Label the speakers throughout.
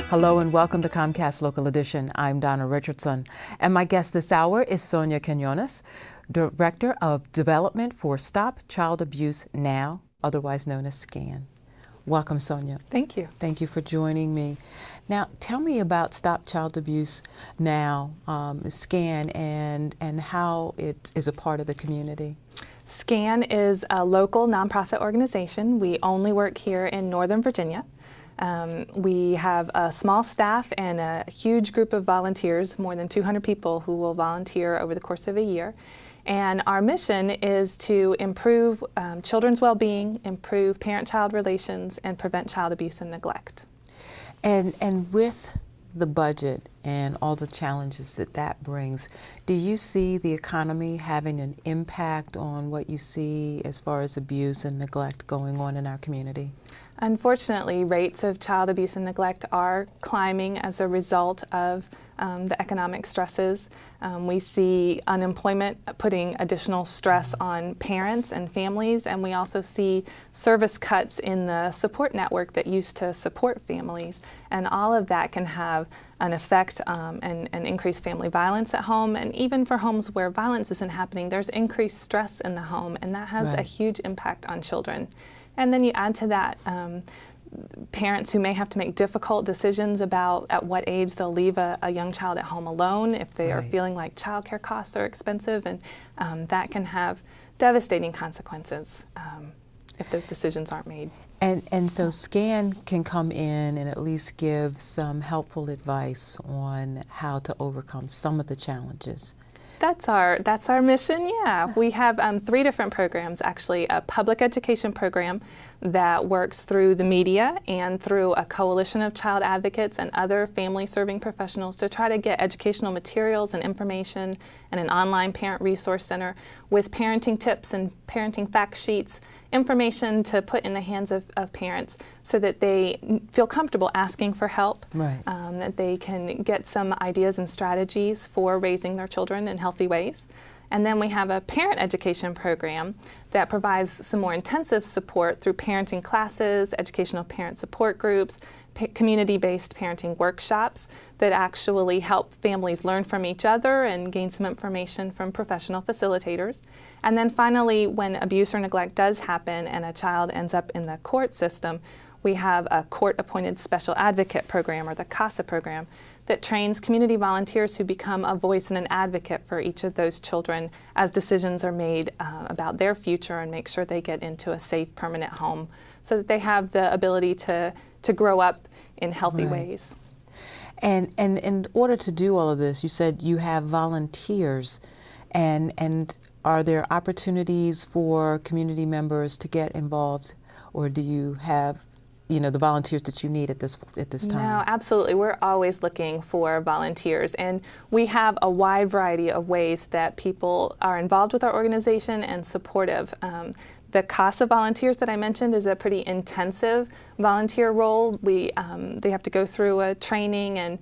Speaker 1: Hello and welcome to Comcast Local Edition. I'm Donna Richardson, and my guest this hour is Sonia Quinones, Director of Development for Stop Child Abuse Now, otherwise known as SCAN. Welcome, Sonia.
Speaker 2: Thank you.
Speaker 1: Thank you for joining me. Now, tell me about Stop Child Abuse Now, SCAN, and how it is a part of the community.
Speaker 2: SCAN is a local nonprofit organization. We only work here in Northern Virginia. We have a small staff and a huge group of volunteers, more than 200 people who will volunteer over the course of a year. And our mission is to improve children's well-being, improve parent-child relations, and prevent child abuse and neglect.
Speaker 1: And with the budget and all the challenges that brings, do you see the economy having an impact on what you see as far as abuse and neglect going on in our community?
Speaker 2: Unfortunately, rates of child abuse and neglect are climbing as a result of the economic stresses. We see unemployment putting additional stress on parents and families, and we also see service cuts in the support network that used to support families. And all of that can have an effect and increase family violence at home. And even for homes where violence isn't happening, there's increased stress in the home, and that has a huge impact on children. And then you add to that parents who may have to make difficult decisions about at what age they'll leave a young child at home alone if they are feeling like childcare costs are expensive, and that can have devastating consequences if those decisions aren't made.
Speaker 1: And so SCAN can come in and at least give some helpful advice on how to overcome some of the challenges.
Speaker 2: That's our mission, yeah. We have 3 different programs, actually. A public education program that works through the media and through a coalition of child advocates and other family-serving professionals to try to get educational materials and information, and an online parent resource center with parenting tips and parenting fact sheets, information to put in the hands of parents so that they feel comfortable asking for help, that they can get some ideas and strategies for raising their children in healthy ways. And then we have a parent education program that provides some more intensive support through parenting classes, educational parent support groups, community-based parenting workshops that actually help families learn from each other and gain some information from professional facilitators. And then finally, when abuse or neglect does happen and a child ends up in the court system, we have a court-appointed special advocate program, or the CASA program, that trains community volunteers who become a voice and an advocate for each of those children as decisions are made about their future, and make sure they get into a safe, permanent home so that they have the ability to grow up in healthy ways.
Speaker 1: And in order to do all of this, you said you have volunteers, and are there opportunities for community members to get involved, or do you have the volunteers that you need at this time?
Speaker 2: No, absolutely. We're always looking for volunteers, and we have a wide variety of ways that people are involved with our organization and supportive. The CASA volunteers that I mentioned is a pretty intensive volunteer role. They have to go through a training and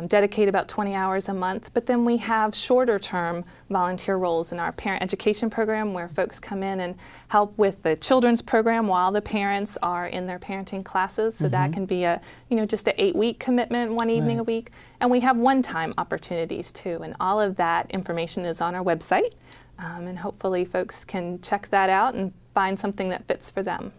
Speaker 2: dedicate about 20 hours a month. But then we have shorter term volunteer roles in our parent education program, where folks come in and help with the children's program while the parents are in their parenting classes. So that can be just an 8-week commitment, one evening a week. And we have one-time opportunities too. And all of that information is on our website. And hopefully folks can check that out and find something that fits for them.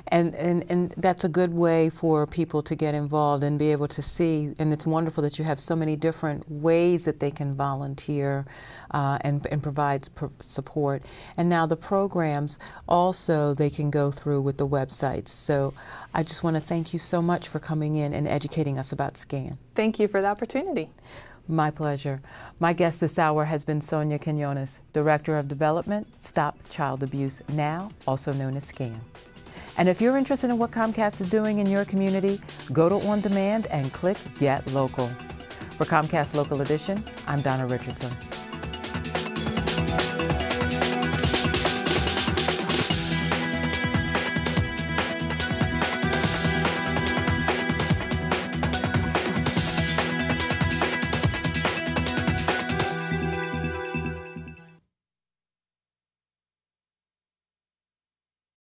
Speaker 1: And that's a good way for people to get involved and be able to see, and it's wonderful that you have so many different ways that they can volunteer and provide support. And now the programs also they can go through with the websites. So I just want to thank you so much for coming in and educating us about SCAN.
Speaker 2: Thank you for the opportunity.
Speaker 1: My pleasure. My guest this hour has been Sonia Quinones, Director of Development, Stop Child Abuse Now, also known as SCAN. And if you're interested in what Comcast is doing in your community, go to On Demand and click Get Local. For Comcast Local Edition, I'm Donna Richardson.